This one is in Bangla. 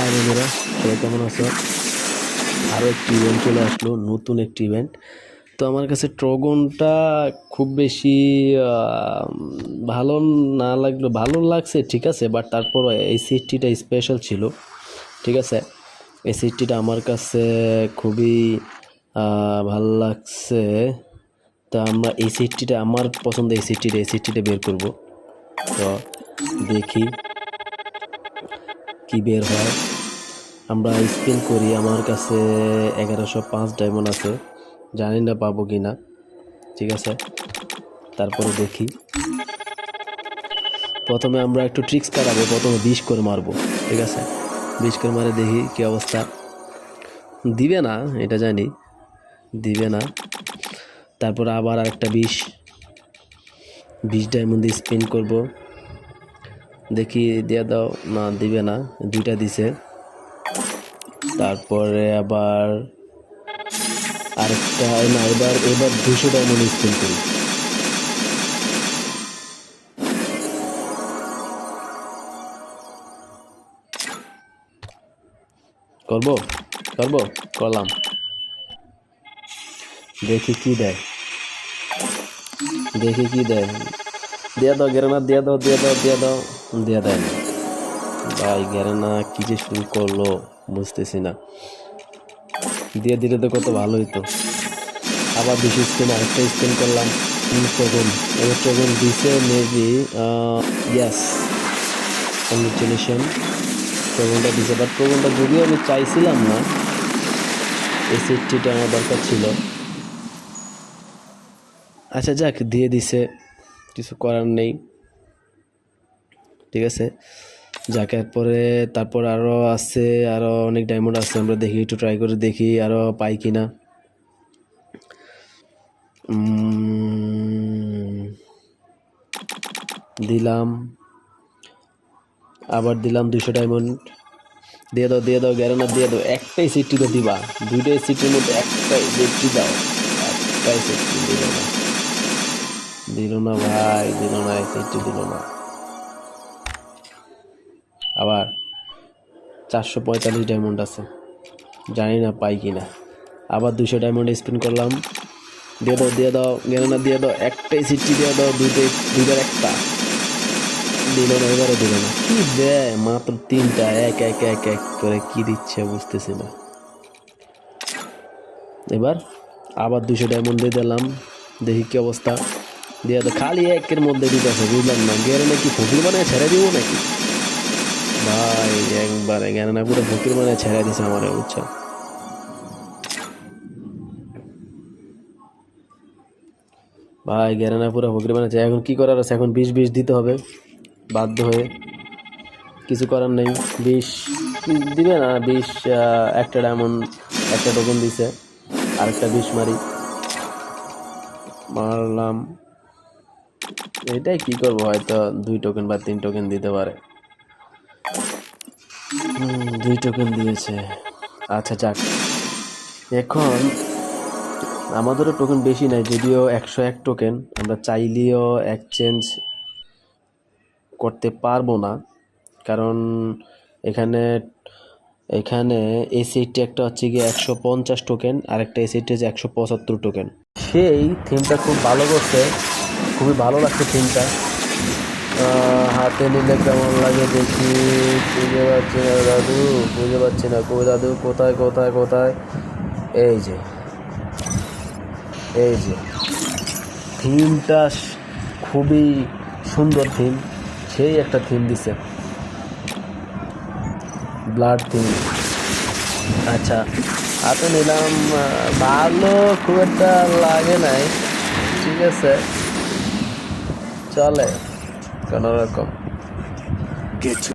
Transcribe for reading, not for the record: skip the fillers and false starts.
হাই বন্ধুরা, সবাই কেমন আছো? আরও একটি ইভেন্ট চলে আসলো, নতুন একটি ইভেন্ট। তো আমার কাছে ট্রগনটা খুব বেশি ভালো না লাগলো, ভালো লাগছে ঠিক আছে, বাট তারপর এই সিটটিটা স্পেশাল ছিল। ঠিক আছে, এই সিটটিটা আমার কাছে খুবই ভালো লাগছে। তো আমরা এই সিটটিটা, আমার পছন্দ এই সিটটিটা বের করব। তো দেখি কি বের হয়। আমরা স্পিন করি, আমার কাছে 1105 ডায়মন্ড আছে, জানি না পাবো কি না। ঠিক আছে, তারপরে দেখি। প্রথমে আমরা একটু ট্রিক্স কাটাবো, প্রথমে 20 করে মারবো। ঠিক আছে, 20 করে মারে দেখি কি অবস্থা। দিবে না এটা জানি, দিবে না। তারপর আবার আরেকটা 20 ডায়মন্ড দিয়ে স্পিন করব, দেখি দিয়ে দাও। না, দিবে না, দুইটা দিছে। তারপরে আবার আরেকটা, না এবার 200 ডায়মন্ড স্পিন করি। করবো করলাম, দেখি কি দেয়, দিয়ে দাও গেরানা, দিয়ে দাও দিয়ে দেয় না ভাই। গেরানা কি যে শুরু করলো বুঝতেছি না, দিয়ে দিলে তো কত ভালো হইতো। আবার 200 স্পিন, আরেকটা স্পিন করলাম। এবার ট্রগন দিছে মেবি, ইয়াস, কংগ্রেচুলেশন, ট্রগনটা দিছে। বাট ট্রগনটা যদিও আমি চাইছিলাম না, এই সেটটিটা আমার দরকার ছিল। আচ্ছা যাক, দিয়ে দিছে, কিছু করার নেই। ঠিক আছে, যাক, এরপরে তারপর আরও আছে, আরও অনেক ডায়মন্ড আছে। আমরা দেখি, একটু ট্রাই করে দেখি আরও পাই কি না। দিলাম, আবার দিলাম 200 ডায়মন্ড। দিয়ে দাও গ্যারেনা, দিয়ে দাও। একটাই সিটি তো দিবা, দুইটাই সিটির মধ্যে একটাই সিটি দাও। একটাই সিটি দিল না ভাই, দিল না, সিটি দিল না। আবার 445 ডায়মন্ড আছে, জানি না পাই কি না। আবার 200 ডায়মন্ড স্পিন করলাম। দিয়ে দাও গ্যারেনা, দিয়ে দাও। একটাই সিটি দিয়ে দাও, দুইটার একটা। দিল না, এবারে দিল না। কি দেয়, মাত্র 3টা, এক এক এক এক করে কি দিচ্ছে বুঝতেছি না। এবার আবার 200 ডায়মন্ড দিয়ে দিলাম, দেখি কি অবস্থা। দিয়ে তো খালি একের মধ্যে দিতেছে, বুঝলাম না। গেরে নাকি ফকির বানায় ছেড়ে দিব নাকি ভাই? একবারে গেরে না, পুরো ফকির বানায় ছেড়ে দিছে আমার, বুঝছো ভাই? গেরে না, পুরো ফকির বানাচ্ছে। এখন কি করার আছে? এখন 20 দিতে হবে বাধ্য হয়ে, কিছু করার নেই। 20 দিবে না, 20 একটা ডায়মন্ড, একটা টোকেন দিছে। আরেকটা 20 মারলাম। এটাই কি করবো, হয়তো 2 টোকেন বা 3 টোকেন দিতে পারে। 2 টোকেন দিয়েছে। আচ্ছা যাক, এখন আমাদেরও টোকেন বেশি নাই, যদিও 101 টোকেন। আমরা চাইলেও এক্সচেঞ্জ করতে পারবো না, কারণ এখানে এখানে এই সেটটি একটা হচ্ছে গিয়ে 150 টোকেন, আর একটা এই সেটটি হচ্ছে 175 টোকেন। সেই থিমটা খুব ভালো করছে, খুবই ভালো লাগছে থিমটা। হাতে নিলে কেমন লাগে দেখি। খুঁজে পাচ্ছি না দাদু, খুঁজে পাচ্ছি না। কই দাদু, কোথায়? এই যে, থিমটা খুবই সুন্দর থিম, সেই একটা থিম দিছে, ব্লাড থিম। আচ্ছা, হাতে নিলাম, ভালো খুব একটা লাগে নাই, ঠিক আছে, চলে কোনো রকম।